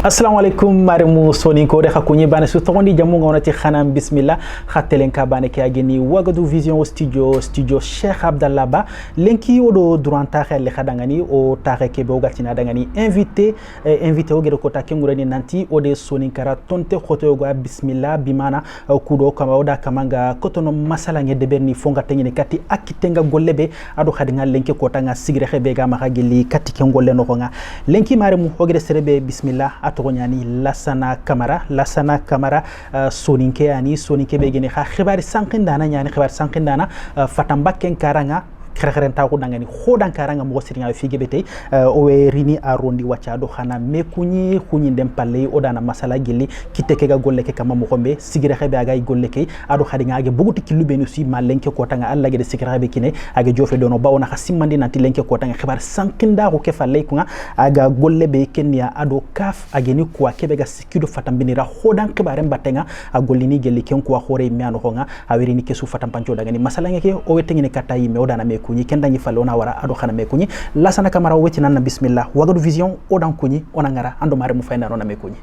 assalamu alaikum maremu soni ko de hakunyi bana su togondi jamu ngonati khanam bismillah khatelen ka bane ke ageni wagadu vision studio Cheikh Abdallah Ba lenki odo duranta khale khadangani o tare ke be ogatina dangani invité o gede ko takengurani nanti ode soni kara tonte khoto go bismillah bimana kudo kama oda kamanga kotono masala nge deberni fonga tengene kati akitenga gollebe ado khadinga lenki ko tanga sigire khebe ga mahagili kati kengolle no nga lenki maremu ogede serebe bismillah atogonyani Lassana Camara soninke ani soninke begeni khibari sankindana nyani khibari sankindana fatambaken karanga kharenta ko dangani khodan karanga mo siringa fige betey o we rini arondi wacha do khana me kunyi dem palle o dana masala gilli kiteke ga golle ke kama mo kombe sigire khebe aga golle ke ado khadinga age buguti kilube ni si malenke ko tanga alla gede sigire khebe kine age jofe dono bawna khasimandi nanti lenke ko tanga khibar sankinda ko ke falle ko aga golle be kenya ado kaf age ni ko kebe ga sikido fatambinira khodan khibare mbatenga a gollini gelli ken ko khore mi anu khonga a werini kesu fatam pancho daga ni masala ngeke o wetengini katayi me o dana me kunyi kenda ngi falona wara ado khana me kunyi Lassana Camara weti nan bismillah wagadu vision odan kunyi onangara ando mare mu fayna nona me kunyi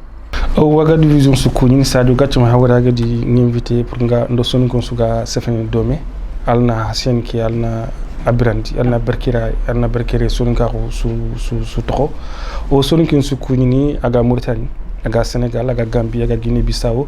wagadu vision su kunyi Sadio Gatchama hawara gadi invité pour nga ndo son kon suga sefene dome alna hasen ki alna abrandi alna berkere son ka su toko o son kin su kunyi ni aga Mauritanie aga Sénégal aga Gambie aga Guinée Bissau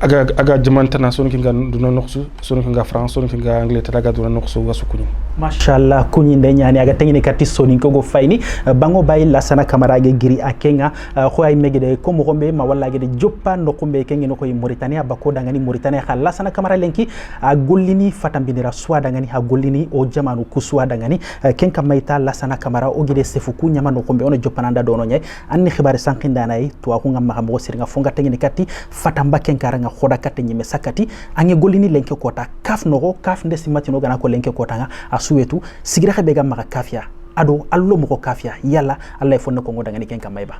aga jamantana son kinga duna noxu son kinga France son kinga Angleterre aga duna noxu wasu kunyi mashallah kunyi nde nyani aga tengini kati soni ko go fayni bango bayi Lassana Camara ge giri akenga khoy megede ko mo gombe ma walla gede joppa no kumbe kengi no koy Mauritania bako dangani Mauritania kha Lassana Camara lenki a gollini fatambindira swa dangani ha gollini o jamanu kuswa dangani kenka mayta Lassana Camara o gede sefuku nyama no kumbe ono joppananda dono nyay anni khibare sankinda nay to ko ngam ma siringa fonga tengini kati fatamba kenkara nga khoda kate nyime sakati ange gollini lenke kota kaf nogo kaf ndesi matino gana ko lenke kota nga asuwetu sigire khebe ga maka kafia ado allo mo ko kafia yalla Allah fonna ko ngoda ngani kenka mayba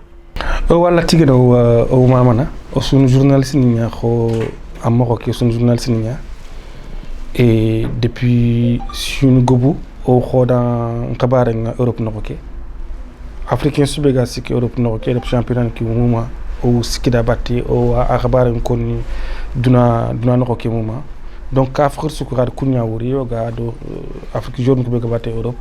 wala tigeno o mamana o sunu journaliste ni ko amoko ke sunu journaliste ni et depuis sunu gobu o khoda kabare nga Europe nokoke africain subega sik Europe nokoke le championnat ki muma o sikida batti o akhbar ko ni duna no ko moma donc afrique sukura kunya wuri yoga do afrique journée ko be batte Europe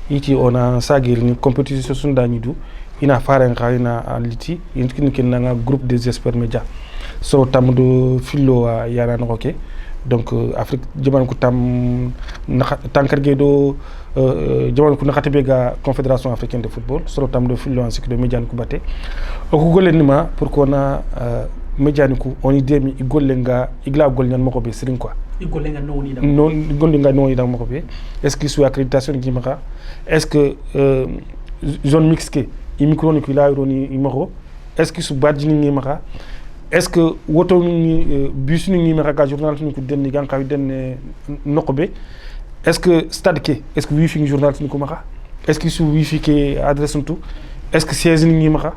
iti ona sagir ni compétition sunda ni du ina faren khayna aliti yinkin kinanga groupe des experts médias so tamdo fillo yana no ko donc afrique jaman ko tam tankarge do jaman ko nakate be ga confédération africaine de football so tamdo fillo en cycle de médias ko batte o ko golenima pour ko na médias ko on idemi igollenga igla golnyan mako be sirin quoi igollenga noni dam non igollenga noni dam mako be est-ce qu'il sous accréditation qui maka est-ce que zone mixte i micro ni ko la roni imako est-ce que sous badjini ni maka est-ce que woto ni bus ni maka journal ni ko den gan kawi den nokobe est-ce que stade ke est-ce que wifi journal ni ko maka est-ce que sous wifi ke adresse tout est-ce que siège ni maka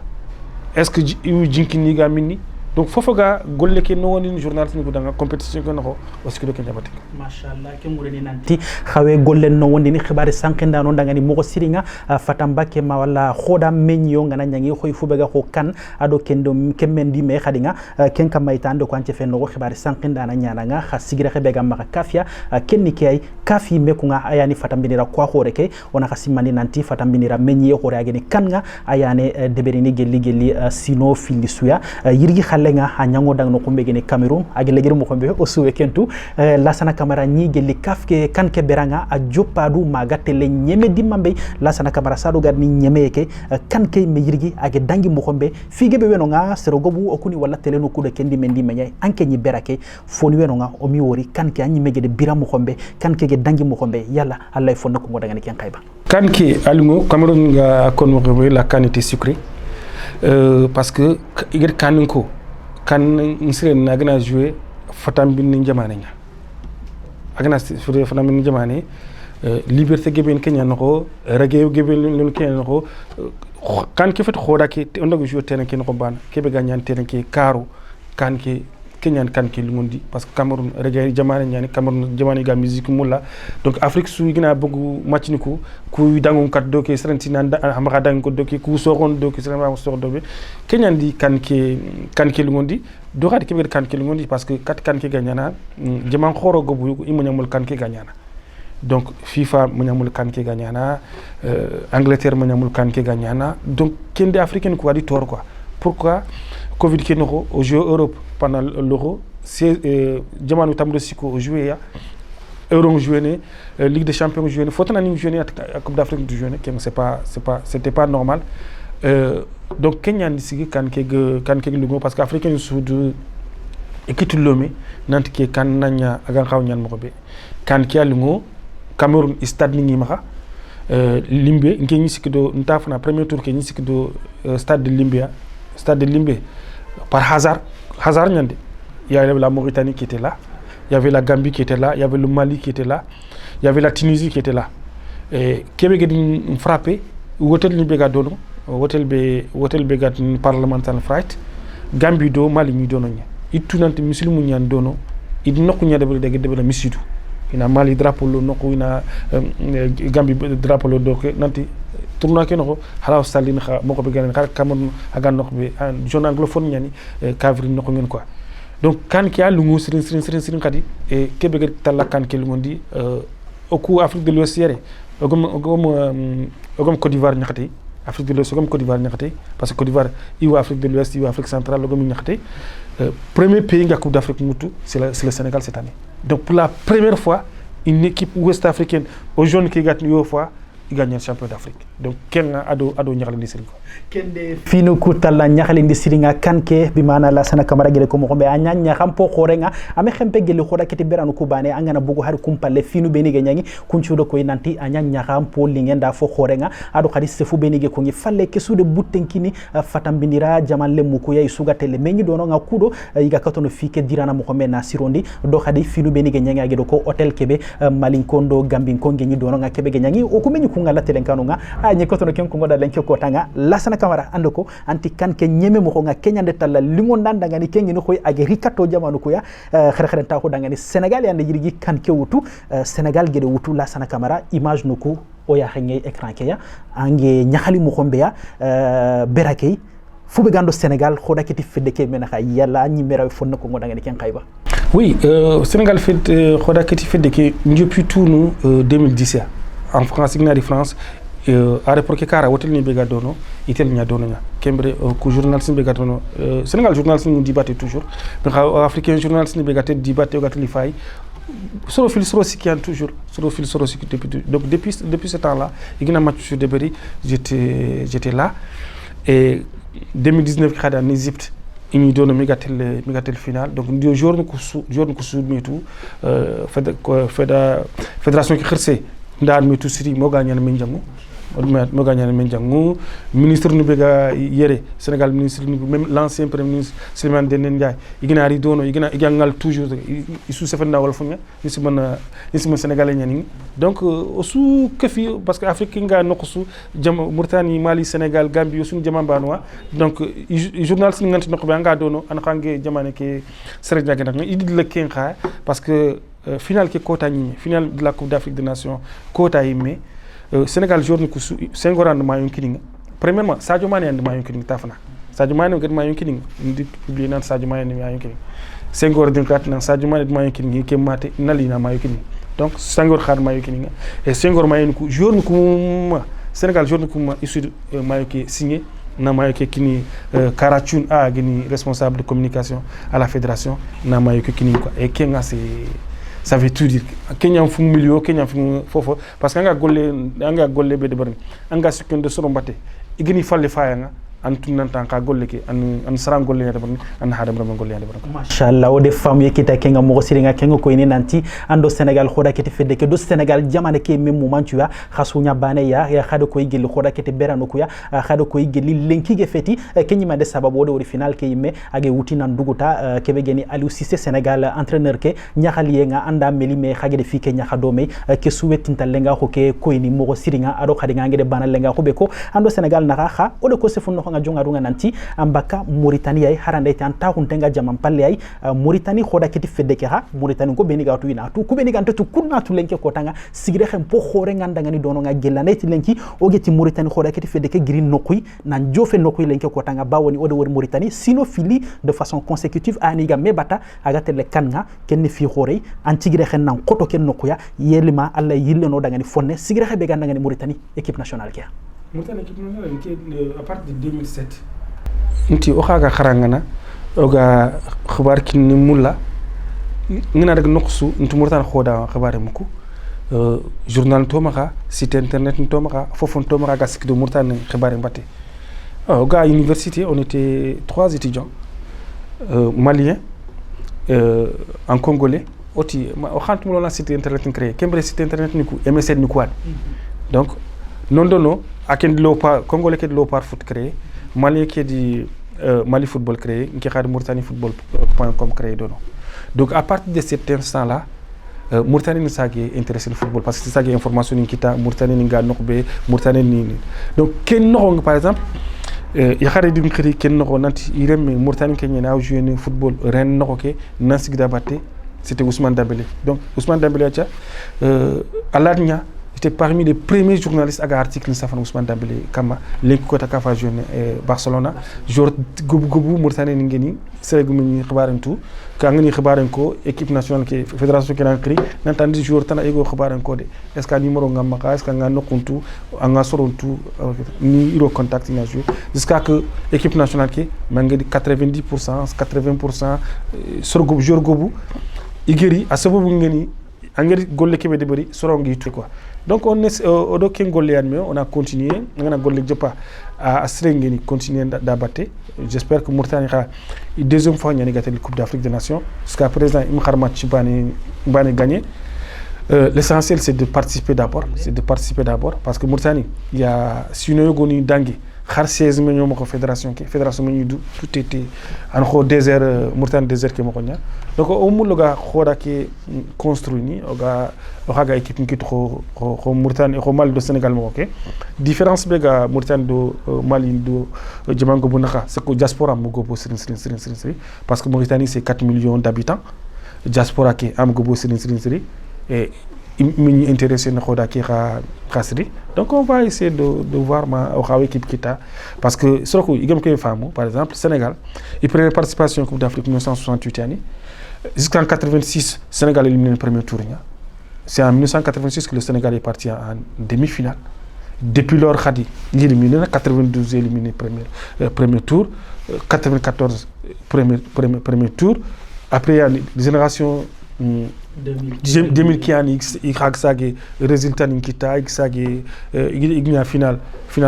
est-ce que jinki ni ga minni donc fofoga golle ke no woni journaliste ni ko danga compétition ko no o sikdo ke jabati mashallah ke mureni nanti xawe golle no wondi ni xibaari sankenda no danga ni moko siringa fatamba ke ma wala khoda menyo ngana nyangi khoy fubega ko kan ado kendo kemendi me khadinga ken kam maytande ko ance fenno ko xibaari sankenda na nyana nga xa sigira xebega ma kafia kenni ke ay kafi me ko nga ayani fatambinira ko khore ke ona xasimani nanti fatambinira menyi ko reageni kan nga ayane deberini gelli sino fili suya yirgi nga hanyango dang no kumbe gene Cameroun agi legiru mo kumbe o suwe kentu Lassana Camara ni gelli kafke kanke beranga a jopadu magate le nyeme dimambe Lassana Camara sadu gad ni nyeme ke kanke me yirgi agi dangi mo kumbe fige be weno nga sero gobu okuni wala teleno kude kendi mendi menyay anke nyi berake foni weno nga o mi wori kanke anyi megede bira mo kumbe kanke ge dangi mo kumbe yalla Allah fonna ko ngoda ngani ken kayba kanke alungo Cameroun nga kon mo la canité sucrée parce que igir kaninko kan nsire na gana jouer fatam bin jamane nya agana sure fatam bin jamane liberté geben kenya nako rage geben lun kenya nako kan ke fet khoda ke on dago jouer terrain ke nako ban ke be ganyan terrain ke karo kan ke Kenyan kan ki lungondi parce que Cameroun reggae jamane ñani Cameroun jamane ga musique mulla donc Afrique su gina bëgg match ni ko ku dangon kat do ke srenti nan hamaka dang ko do ke ku soron do ke srema so do be Kenyan di kan ki lungondi do xati ke kan ki lungondi parce que kat kan ki gagnana jaman khoro go bu imunyamul kan ki gagnana donc FIFA munyamul kan ki gagnana Angleterre munyamul kan ki gagnana donc kende africain ko wadi tor quoi pourquoi Covid qui n'aura au jeu Europe pendant l'Euro, c'est Djamanu Tamdo Siko au joué Euro joué Ligue des Champions joué, faut en joué à Coupe d'Afrique du joué, c'était pas normal. Donc Kenya d'ici quand que Lugo parce qu'Africain sud équipe Lomé nanti qui kan nanya agan xaw ñan mo be kan ki alungo Cameroun stade ni maka Limbe ngi sikdo ntafna premier tour ke ni sikdo stade de Limbe par hasard il y avait la Mauritanie qui était là, il y avait la Gambie qui était là, il y avait le Mali qui était là, il y avait la Tunisie qui était là. Et Québec a frappé, hôtel Libéga dono, hôtel Bega parlementaire fright, Gambie do Mali ni dono nya. Itu nanti musulmu nya dono, il nokku nya de misidu. Ina Mali drapeau lo nokku ina Gambie drapeau lo do nanti tournoi ke no hala salin kha moko be ganen kha Cameroun aga nok be zone anglophone ñani Kavri noko ngeen quoi donc kan ki a lungu sirin khadi e kebe ge talla kan ke lungondi au coup Afrique de l'Ouest yere ogom Côte d'Ivoire ñakati Afrique de l'Ouest ogom Côte d'Ivoire ñakati parce que Côte d'Ivoire iwa Afrique de l'Ouest iwa Afrique centrale ogom ñakati premier pays nga Coupe d'Afrique mutu c'est le Sénégal cette année donc pour la première fois une équipe ouest africaine aux jeunes qui gagnent une fois il gagne le champion d'Afrique. Donc, quel ado nyakali ndi siringa. Kende fino kutala nyakali ndi siringa kanke bimana la sana kamara gele ko mo be anyanya kampo khorenga ame khempe gele khoda kete beranu kubane angana bugo har kumpalle fino beni ge nyangi kunchudo ko nanti anyanya kampo lingenda fo khorenga ado khadi sefu beni ge ko ngi falle ke sude buttenkini fatambindira jamalle muko ya isuga tele menyi dono nga kudo iga katono fike dirana mo khome na sirondi do khadi fino beni ge nyanga ge do ko hotel kebe malinkondo gambinko ngi dono nga kebe ge nyangi o ko menyi kunga la telenkano nga nyekoto no ken ko ngoda lenke ko tanga lasana kamara andoko anti kan ke nyeme mo nga Kenya de talla lingo ndanda ngani kengi no koy age rikato jamanu ko ya xere ta ko dangani Sénégal yande jirigi kan ke wutu Sénégal gede wutu lasana kamara image no ko o ya xengey écran ke ya ange nyakhali mo xombe ya berakay fube gando Sénégal khoda kiti fedde ke mena khay yalla nyi meraw fonna ko ngoda ngani ken khayba oui Sénégal fait khoda kiti fedde ke depuis tout nous 2017 en France ignari France à l'époque kara hotel ni bega dono itel nya dono nya kembre ko journaliste bega dono Sénégal journaliste nous débattait toujours mais africain journaliste ni bega te débattait au li fay soro fil soro sikian toujours soro fil soro siki donc depuis ce temps là igna match sur Deberi j'étais là et 2019 khada en Égypte ini dono migatel final donc dio jour ko sou mitu fédération ki xirse ndar mitu siri mo gagnana men jangu mo gagnana men jangu ministre nu bega yere Sénégal ministre même l'ancien premier ministre Souleymane Ndéné Ndiaye iginari dono igangal toujours isu sefenda wala funya isma sénégalais ñani donc osu kefi parce que Afrique nga nokosu Mauritanie Mali Sénégal Gambie osu jamambanoa donc journaliste nganti nokbe nga dono an xangé jamane ke sere jagé nak idil le kenxa parce que final qui quota final de la Coupe d'Afrique des Nations quota yimé Sénégal journée ku 5 ans de mayon kining premièrement Sadio Mané and mayon kining tafana Sadio Mané ngat mayon kining ndi publier nan Sadio Mané mayon kining 5 ans de kat nan Sadio Mané mayon kining ke maté nali na mayon kining donc 5 ans khad mayon kining et 5 ans mayon ku journée ku Sénégal journée ku issu mayon ki signé na mayo ke kini Karachoun a gini responsable de communication à la fédération na mayo ke kini quoi et kenga ça veut tout dire Kenya fu milieu Kenya fu fofo parce que anga golle be de barni anga seconde soro mbatte igini falle fayanga antu nanta ka golle ke an saram golle ya de barni an hadam ram golle ya de barni machallah o de fam yekita kenga mo siringa kenga ko ini nanti ando Sénégal khoda kete fedde ke do Sénégal jamane ke même moment tu ya khasunya bane ya khado ko igel khoda kete berano ko ya khado ko igel lenki ge feti kenyi mande sababu do final ke yimme age wuti nan duguta kebe geni Aliou Cissé Sénégal entraîneur ke nyakhali nga anda meli me khage de fi ke nyakhado me ke suwetinta lenga ko ke ko ini mo siringa ado khadi nga ngede bana lenga ko be ko ando Sénégal na kha o de ko se funno nga jonga runga nanti ambaka Mauritania ay haranda ite anta huntenga jaman palle ay Mauritanie khoda kiti fedde ke ha Mauritanie ko beni ga tu ina tu ku beni ga tu kunna tu lenke ko tanga sigire xem po khore nganda ngani dono nga gelana ite lenki ogeti Mauritanie khoda kiti fedde ke giri nokui nan jofe nokui lenke ko tanga bawoni ode wori Mauritanie sino fili de façon consécutive aniga mebata aga tele kanga ken fi khore antigire xem nan koto ken nokuya yelima alla yille no daga ni fonne sigire xebe ganda ngani Mauritanie équipe nationale kia Mauritanie équipe nationale qui à partir de 2007 nti o xaga xarangana oga xibar ki ni mulla ngina rek noxsu nti Mauritanie xoda xibare muku journal to maka site internet to maka fofon to maka ga sikdo Mauritanie xibare mbaté oga université on était 3 étudiants maliens en congolais oti o xantumulo na site internet créé kembre site internet niku MSN niku wat donc non dono aken lopa congolais ke lopa foot créé mali ke di Mali football créé nki xad Mauritanie football.com créé dono donc à partir de cet instant là Mauritanie ni sagi intéressé le football parce que c'est ça qui information ni kita Mauritanie ni nga nokbe Mauritanie ni donc ken no par exemple ya xare dim xiri ken no nanti irem Mauritanie ken na jouer football ren no ke nasig dabaté c'était Ousmane Dembélé. Donc Ousmane Dembélé Aladnia était parmi les premiers journalistes à article Safan Ousmane Dembélé kama link ko ta kafa jeune Barcelona jour gobu Mauritanie ngeni seregu mi xibaran tout ka ngani xibaran ko équipe nationale qui fédération qui n'a créé n'entendit jour tana ego xibaran ko de est-ce que numéro ngam ka est-ce que nga nokuntu anga sorontu ni iro contact na jouer jusqu'à que équipe nationale qui mangé 90% 80% sur gobu jour gobu igeri a sababu ngeni angeri golle kebe de bari sorongi tout quoi donc on est odo ken golle yan mais on a continué ngana golle jopa a strengeni continuer d'abattre j'espère que Mauritanie a deuxième fois ñani gagné la Coupe d'Afrique des Nations jusqu'à présent im xarmat ci bani gagné l'essentiel c'est de participer d'abord parce que Mauritanie il y a sino goni dangi xar 16 millions mako fédération mi tout était en ko désert Mauritanie désert ke mako nya donc au mul ga khoda ki construit ni oga équipe ki to Mauritanie ko Mali do Sénégal mako ke différence be ga Mauritanie do Mali do jamango bunaka c'est que diaspora mo go bo sirin parce que Mauritanie c'est 4 millions d'habitants diaspora ki am go bo sirin et m'y intéressé na khoda ki khasri donc on va essayer de voir ma équipe kita parce que surtout igam ke famu par exemple Sénégal il première participation Coupe d'Afrique 1968 ani jusqu'en 86 Sénégal éliminé le premier tour c'est en 1986 que le Sénégal est parti en demi-finale depuis lors khadi éliminé 92 éliminé premier tour 94 premier tour après il y a les générations 2000 qui an xagsage résultat nikita xage igna finale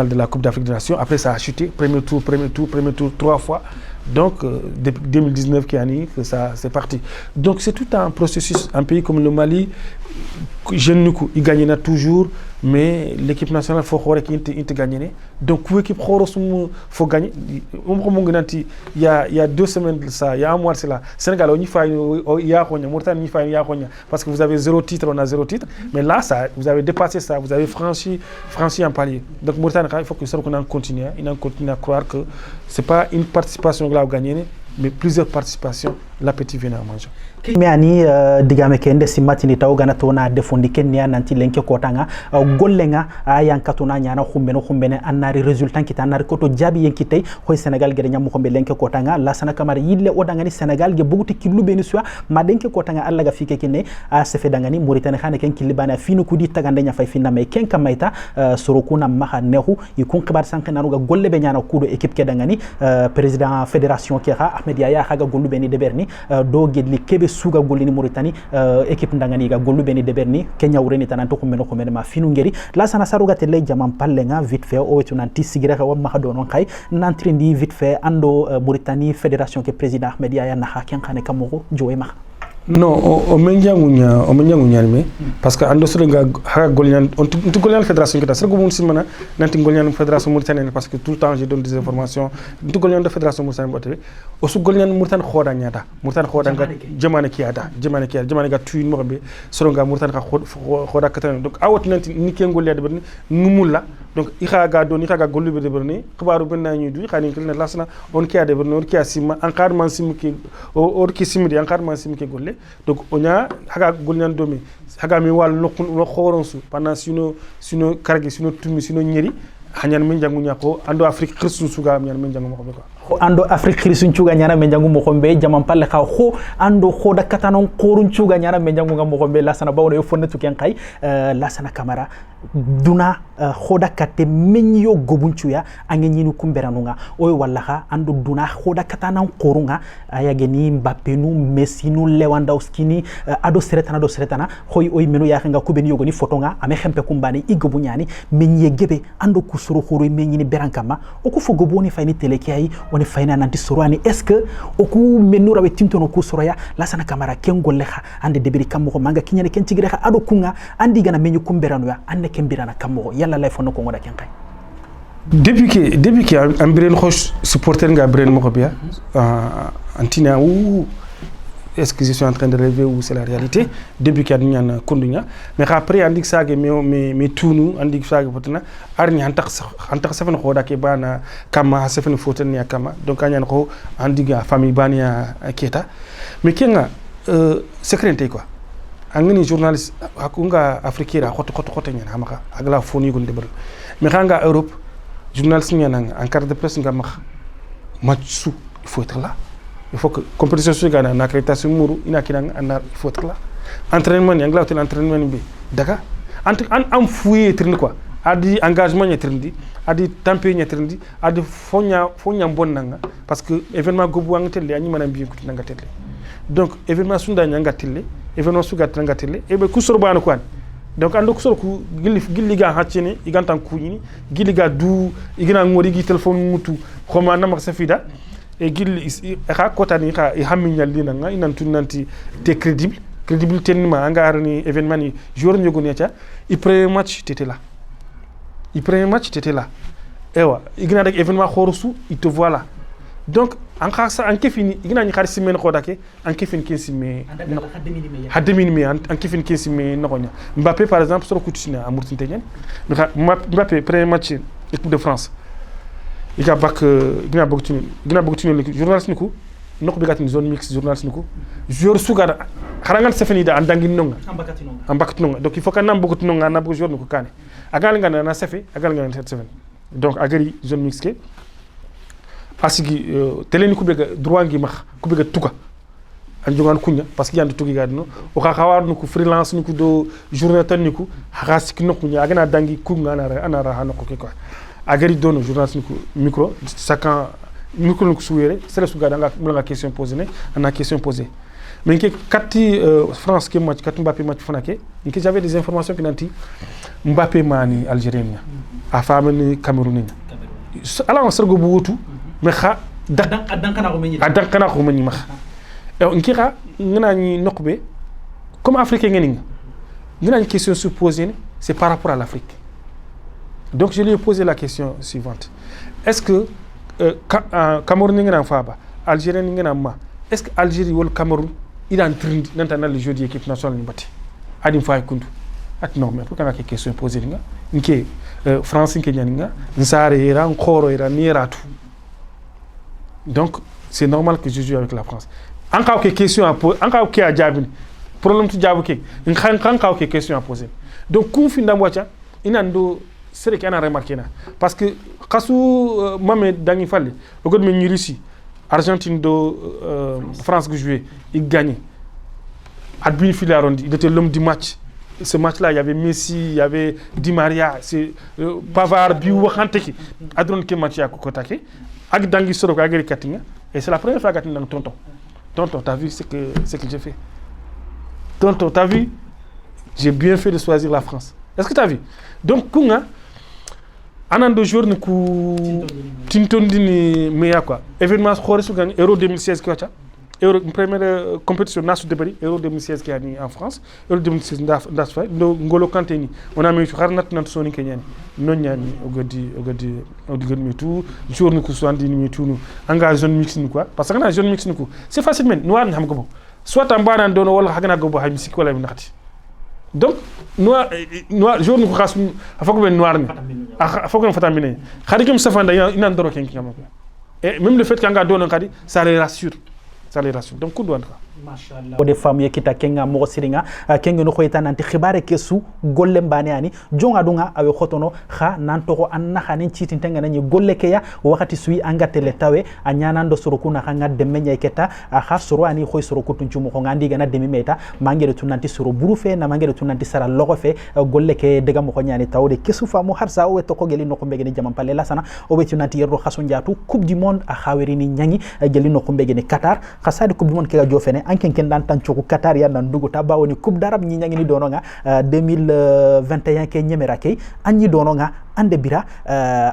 de la Coupe d'Afrique des Nations après ça a chuté premier tour 3 fois donc depuis 2019 qui année que ça c'est parti donc c'est tout un processus un pays comme le Mali jeune il gagne toujours mais l'équipe nationale faut xore ki inte gagner donc l'équipe xorosum faut gagner il y a 2 semaines de ça il y a un mois c'est là Sénégal on y fait ya xonya Mauritanie y fait ya xonya parce que vous avez 0 titre on a 0 titre mais là ça vous avez dépassé ça vous avez franchi un palier donc Mauritanie il faut que ça qu'on continue à croire que c'est pas une participation que là gagner mais plusieurs participations l'appétit vient à manger mais ani digame kende simatini taw gana tona defondi kenya nanti lenke kotanga gollenga yankatuna nyana khumbene annari résultat kita annari koto jabi yenkitay hoy Sénégal gere nyam khombe lenke kotanga la sana kamara yille odangani Sénégal ge buguti killu beni suwa ma denke kotanga alla ga fike kenne a sefe dangani Mauritanie khane ken kilibana finu kudi tagande nya fay finna may ken kamayta sorokuna maha nehu yikun khibar sanke nanuga golle be nyana kudo équipe ke dangani président fédération ke Ahmed Yaya khaga gollu beni deberni do gedli kebe suga golini Mauritanie équipe ndangani ga gollu beni deberni Kenya ureni tananto khumeno ma finu ngeri la sana saruga tele jamam pallenga vite fait o wetu nanti sigira ka wamma do non kay nantrindi vite fait ando Mauritanie fédération ke président Ahmed Yaya na haken khane kamoko jowe ma non o menyangunya me parce que ando sulenga ha golyan on tu golyan fédération kita sergo mun simana nanti golyan fédération mauritanienne parce que tout le temps je donne des informations tu golyan de fédération mauritanienne bote o su golyan Mauritanie khoda nyata Mauritanie khoda nga jamane ga tuin mo be soronga Mauritanie khoda katan donc awot nanti ni ken golya de ngumulla donc ixaga don ixaga golluɓe deɓerne xibaru benna ñidu xani kelne lasna on ke a deɓerne on ke a simma encadrement simke or ke simide encadrement simke golle donc oña haga golñan domi haga mi wal no xoron su pendant sino karge sino tumi sino ñeri hañan men jangu ñako ando afrique khristu suga ñan men jangu mo ko ando afrique khristu cuga ñana men jangu mo xombe jamam palle xa xo ando xoda katanon qorun cuga ñana men jangu mo xombe la sana bawno yo fonnatu ken xay la sana camara duna xoda katte men yo gobuncuya ange ñinu kumberanunga oy walla xa ando duna xoda katanan qorunga ayage ni mbappe nu messi nu lewandowski ni ado seretana xoy oy menu ya nga kubeni yogoni fotonga ame xempe kumbani igobu ñani men ye gebe ando kusuru khoro men ñini berankama o ku fogo boni fayni telekay woni fayna nanti sorani est ce que o ku menu rawe tintono ku soroya la sana camara ken golle kha ande debiri kammo ko manga kinyane ken tigire kha ado kunga andi gana menyu kumberanu ya ande ken birana kammo yalla lay fonno ko ngoda ken kay depuis que ambiren khosh supporter nga bren mo ko biya antina ou est-ce que je suis en train de rêver ou c'est la réalité depuis qu'il y a une conduite mais après on dit que ça mais tout nous on dit que ça peut-être arni hantak sefen khoda ke bana kama sefen foten ya kama donc on ko on dit que famille bania keta mais kenga secrétaire quoi angani journaliste akunga africain khoto nyana hamaka agla foni gon debal mais khanga Europe journaliste nyana en carte de presse nga match il faut être là. Il faut que compétition sur Ghana, na accréditation muru, ina kinang anar il faut être là. Entraînement, y angla hotel entraînement bi. D'accord. En fouiller trinde quoi. Adi engagement y trinde, adi tempé y trinde, adi fonya bon nanga parce que événement gobu angatelle ani manam bi kuti nanga telle. Donc événement sunda nyanga telle, événement suga nanga telle e be kusoro bana quoi. Donc ando kusoro ku gilli ga hatchene igantan kuñini gilli ga du igina ngori gi téléphone mutu xoma na mak safida et gilli xa kotani xa e hammiñal dina nga inan tunanti te crédible tenima angarni événement ni jour ñogoni acha i premier match t'étais là ewa igina rek événement khorosu il te voit là donc en khasa en kefini igina ni khar simen khodake en kefin kesime hademini en kefin kesime nokonya Mbappé par exemple sur kutisina amurtinte ñen Mbappé premier match équipe de France il y a bac gina bokutino le journaliste niku nokko bigatini zone mix journaliste niku joueur sugara kharangan sefeni da andangi nonga ambakatinonga donc il faut que nam bokutinonga na bok joueur niku kane agal ngana na sefe agal ngana seven donc agari zone mix ke asigi tele niku bega droit ngi max ku bega tuka an jogan kunya parce que yande tuki gadino o khawar niku freelance niku do journaliste niku khasiki nokku nya agana dangi ku ngana ana hanoko ke quoi agari dono journaliste micro chacun micro ko souwere c'est la souga nga question posée ana question posée mais que kati France ke match kati Mbappé match fanake que j'avais des informations qui nanti Mbappé mani algérien a famani camerounais ala on sergo buutu mais khaadankana ko meni ma e nkira ngana ni nokbe comme africain ngeni ngana question se poser c'est par rapport à l'Afrique. Donc je lui ai posé la question suivante. Est-ce que Cameroun n'engana faba, Algérien n'engana ma, est-ce que Algérie ou le Cameroun il est en train d'entendre le jeu de l'équipe nationale n'importe. Adim fa kundu. At non mais pourquoi la question posée nga? Nke France nke nyanga, nsare ira, nkoro ira, niera tout. Donc c'est normal que je joue avec la France. Encore quelques questions à poser, encore qui a jabin. Problème tu jabu ke. Encore quelques questions à poser. Donc confine d'amwacha, inando c'est ce qu'on a remarqué parce que quand Mohamed Dani Fallé, le gars de Russie, Argentine de France que jouait, il gagnait. Adbin Filarondi, il était l'homme du match. Ce match-là, il y avait Messi, il y avait Di Maria, c'est Pavard, Biou, Khanteki, Adron Kemati à Kokotake, Ag Dangi Soro Agri Katinga, et c'est la première fois que tu as tonton. Tonton, t'as vu ce que j'ai fait? Tonton, t'as vu? J'ai bien fait de choisir la France. Est-ce que t'as vu? Donc, Kunga, anando jour ni ku tintondini meya quoi événement khore su gagne Euro 2016 ko ta Euro première compétition nasu de bari Euro 2016 qui a ni en France Euro 2016 ndas fa ngolo kanté ni on a mis xarnat nat soni kenyani non nyani ogodi mi tout jour ni ku soandi ni tout engagé zone mix ni quoi parce que na zone mix ni ku c'est facile men noir ni xam ko soit en banan dono wala xagna go bo hay misik wala mi naxati donc noir jour nous khas afako ben noir ni afako fatam bine khadi kim safanda ina ndoro ken kama et même le fait qu'anga dono khadi ça les rassure donc ku douane mashallah o de fam yekita kenga mo siringa kenga no khoyta nanti khibare kesu golle mbane ani jonga dunga awe khotono kha nanto ko anna khani citin tenga nani golle keya wakati sui angate le tawe anyana ndo soroku na khanga de menya keta kha soro ani khoy soroku tunchu mo ngandi gana demi meta mangere tunanti soro buru fe na mangere tunanti sara logo fe golle ke dega mo khonyani tawde kesu famu harsa o to ko geli no ko mbegeni jamam palle la sana o be tunanti yerro khaso ndiatu coupe du monde a khaweri ni nyangi geli no ko mbegeni Qatar khasade coupe du monde ke ga jofene anken ken dan tan cioko Qatar ya nan dugo ta bawoni coupe d'arab ñi ñangi ni dono nga 2021 ke ñemera kay anni dono nga ande bira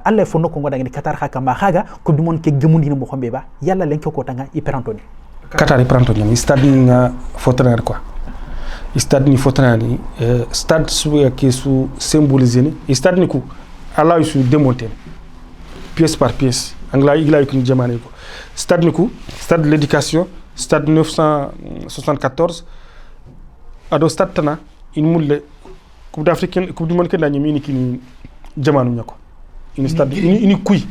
alle fo nokko ngoda ngi Qatar haka ma haga coupe du monde ke gemundi ni mo xombe ba yalla len ko tanga iperantoni Qatar iperantoni ni stade nga fotener quoi stade ni fotener ni stade su ke su symboliser ni stade ni ku ala su démonter pièce par pièce angla igla yu jamane ko stade ni ku stade de l'éducation stade 974 ado stade tana in mulle coupe d'Afrique coupe du monde ke dañi mi kini jamanu ñako ini stade ini kuy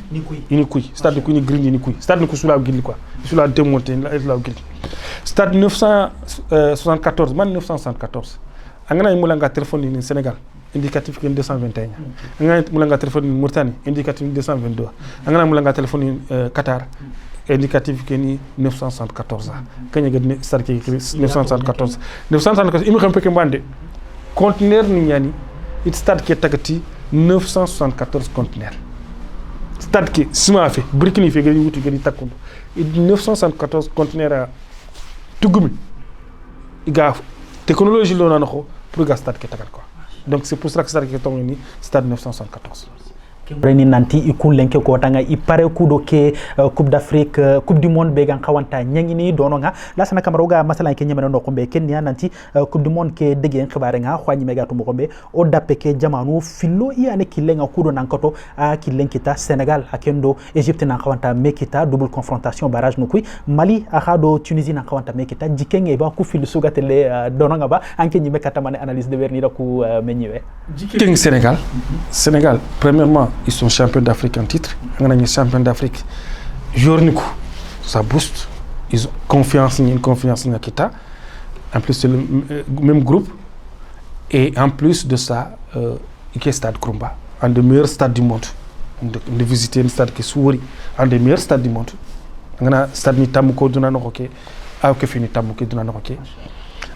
stade ko ni green ni kuy stade ko sula gilli quoi sula démonter la gilli stade 974 man 974 angana mulanga téléphone ni Sénégal indicatif que 221 angana mulanga téléphone ni Mauritanie indicatif 222 angana mulanga téléphone Qatar indicatif que ni 974 kanya gadne stade 974 imi xam peke mbande conteneur ni ñani it stade ke tagati 974 conteneur stade ke sima fe brikini fe gari wuti gari takkundo 974 conteneur a tugumi iga technologie lo nanako pour ga stade ke tagal quoi donc c'est pour ça que stade ke tongni stade 974 reni nanti ikul lenke ko tanga ipare kudo ke coupe d'Afrique coupe du monde be gan khawanta nyangini dono nga lasana kamaroga masala ke nyamena no kombe kenya nanti coupe du monde ke dege en khibare nga khwani mega to mo kombe o dappe ke jamanu fillo iyane kilenga kudo nankoto a kilenkita Sénégal akendo Égypte nan khawanta mekita double confrontation barrage no kuy Mali akhado Tunisie nan khawanta mekita jikenge ba ku filu sugatele dono nga ba anke nyime katamane analyse de verni ku menyiwe jikenge Sénégal premièrement ils sont champions d'Afrique en titre. On a champions d'Afrique. Journico, ça booste. Ils ont une confiance en Kita. En plus, c'est le même groupe. Et en plus de ça, il y a le stade Krumba, un des meilleurs stades du monde. De visiter un stade qui est souri, un des meilleurs stades du monde. On a le stade Nitamuko Dunanoroke, Aokefini Tamuke Dunanoroke.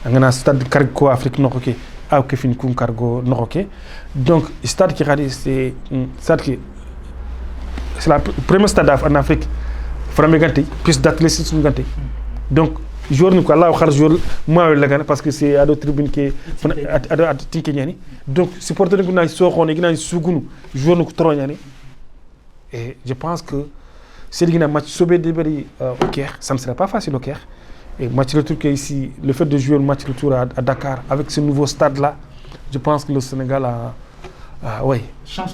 On a le stade Kariko Afrique Noroke. Aokefini Kunkargo Noroke. Donc, le stade qui c'est le premier stade en Afrique, plus d'athlétisme. Donc, jour nous là moi parce que c'est à d'autres tribunes qui à Tinkenyani. Donc, supporter que nous sommes jour nous et je pense que c'est un match sauvé de au Caire, ça ne sera pas facile au Caire. Et match retour ici, le fait de jouer le match retour à Dakar avec ce nouveau stade là, je pense que le Sénégal a chance.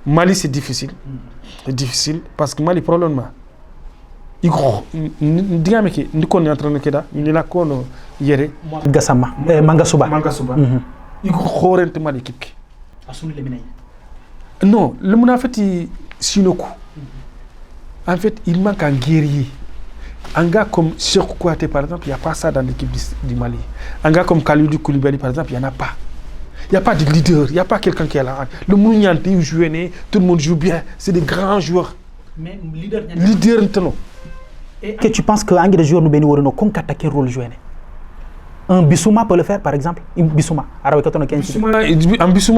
Mali c'est difficile. C'est difficile parce que Mali probablement il gros ndiame ki ndiko ni entraîneur keda ni la kono yere Gassama Mangasuba il khorente Mali équipe ki asunu le minay non le mona fati Sinoku en fait il manque un guerrier. Un gars comme Cheikh Kouyaté, par exemple, il n'y a pas ça dans l'équipe du Mali. Un gars comme Kalidou Koulibaly, par exemple, il n'y en a pas. Il n'y a pas de leader, il n'y a pas quelqu'un qui est là. Le Mouniante, il joue, tout le monde joue bien. C'est des grands joueurs. Mais leader, non. Et que tu penses qu'un des joueurs nous bénissent, qu'on attaque le rôle joué? Un Bissouma peut le faire, par exemple. Un Bissouma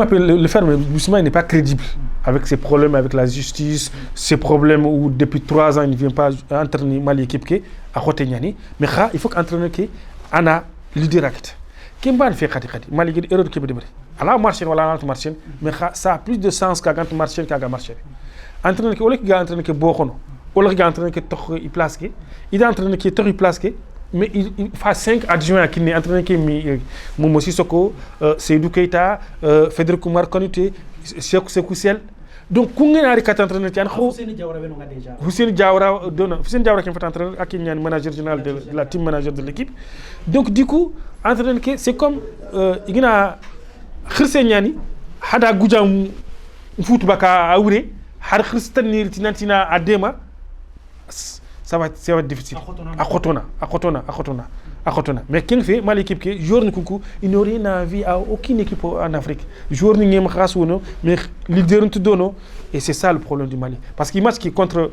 peut le faire, mais Bissouma n'est pas crédible. Avec ses problèmes avec la justice, ses problèmes où depuis 3 ans il ne vient pas entraîner Mali équipe qui à Khotenyani. Mais il faut qu'entraîneur qui a leader acte. Qui m'a fait khati Mali qui erreur qui peut dire. Alors marcher voilà entre marcher, mais ça a plus de sens qu'à quand marcher qu'à marcher. Entraîneur qui au lieu que entraîneur qui bokono, au lieu que entraîneur qui tok il place qui, il entraîneur qui tok il place qui. Mais il fait 5 adjoints qui sont entraînés qui Momo Sissoko, Seydou Keita, Federico Marconite, Cheikh Sekoussel. Donc, quand on a des entraîneurs qui Hussein Diawara qui est entraîneur, qui est manager général de la team manager de l'équipe. Donc, du coup, entraîneur ke c'est comme igina khirse nyani hada gujam foot baka awre har khristanir tinantina adema ça va être difficile akotona mais king fait mal équipe ke jour nkuku il n'aurait rien à vie à aucune équipe en Afrique jour ni ngem khas wono mais leader ntu dono et c'est ça le problème du Mali parce qu'il match qui contre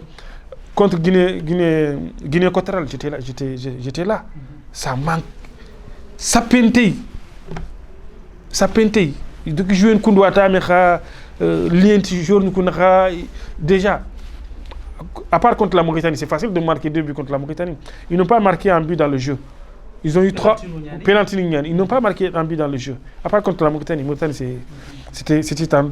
Guinée Équatoriale j'étais là ça manque ça pentei donc jouer une kundwata mais kha lient jour nku na déjà à part contre la Mauritanie, c'est facile de marquer 2 buts contre la Mauritanie. Ils n'ont pas marqué un but dans le jeu. Ils ont eu 3 pénalty. Ils n'ont pas marqué un but dans le jeu. À part contre la Mauritanie. C'était un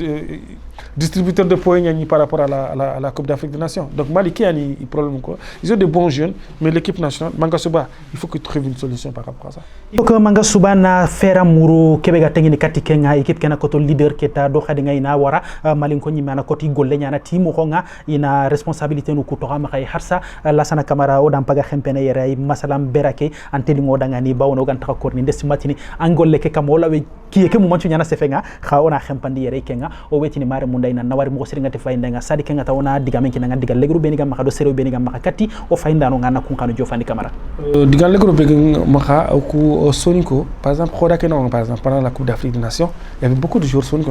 distributeur de points par rapport à la Coupe d'Afrique des Nations. Donc Mali, qui a un problème quoi. Ils ont de bons jeunes, mais l'équipe nationale, Mangasuba, il faut qu'ils trouvent une solution par rapport à ça. Il faut que Mangasuba na fera muru kebega tengi ni kati kenga équipe kena koto leader keta do khadinga ina wara malinko nyima na koti golle nyana timu honga ina responsabilité nu kutoga makay harsa Lassana Camara o dampaga khempene yere masalam berake anteli ngodanga ni bawono ganta ko ni destimatini angolle ke kamola we kiyeke mu manchu nyana sefenga kha ona khempandi yere kenga o wetini mare munda ina nawari mo siringa te fayinda nga sadi kenga tawona diga men kinanga diga legru beni gam do sero beni gam kati o fayinda no ngana kunkano jofandi Camara diga legru beni maka ku Soninko par exemple par exemple pendant la Coupe d'Afrique des Nations il y avait beaucoup de joueurs Soninko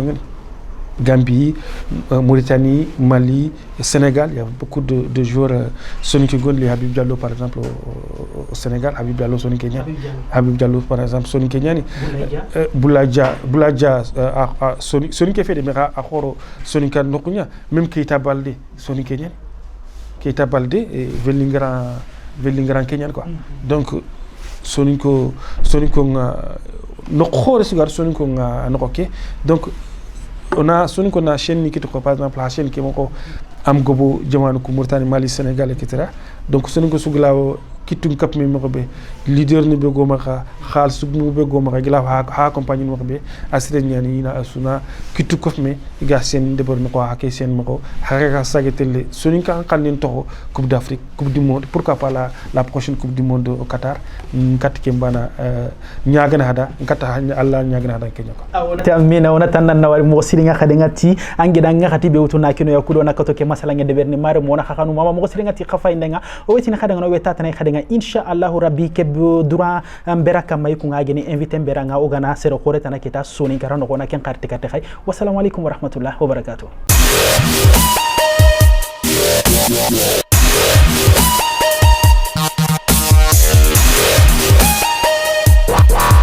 Gambie, Mauritanie, Mali, Sénégal, il y a beaucoup de joueurs Soninko les Habib Diallo par exemple au Sénégal, Habib Diallo Soninke Kenyan, Habib Diallo par exemple Soninke Kenyan, Bouladia Soninke fait des mera à Khoro Soninka Nokunya, même Keita Baldé Soninke Kenyan, Keita Baldé et Vellingran Kenyan quoi. Donc Soninko Nokho Resugar Soninko Nokoke donc on a Soninko na chaîne qui par exemple la chaîne qui moko am gobo jamanu ko Mauritanie Mali Sénégal etc. Donc Soninko suglao kitum kap mi mobe leader ni be goma khal sugmu be goma gila ha compagnie mo be asire nyani na asuna kitu kof me ga sen de bor ko ha ke sen mako ha ga sagetele Soninka kanin to Coupe d'Afrique Coupe du monde pourquoi pas la prochaine Coupe du monde au Qatar kat ke mbana nyagana hada kata Allah nyagana hada Kenya ko tamina ona tanan na wari mo siringa khadinga ti angida ngati be utuna kino yakudo na kato ke masala nge de berni mare mo na khanu mama mo siringa ti khafa indenga o wetina khadanga no weta tanay khadinga insha Allah rabbi ke dura beraka may ku ngageni invité beranga ogana sero khoreta na kita soni garano kona ken qarti kate khay wassalamu alaikum wa rahmatullahi wa barakatuh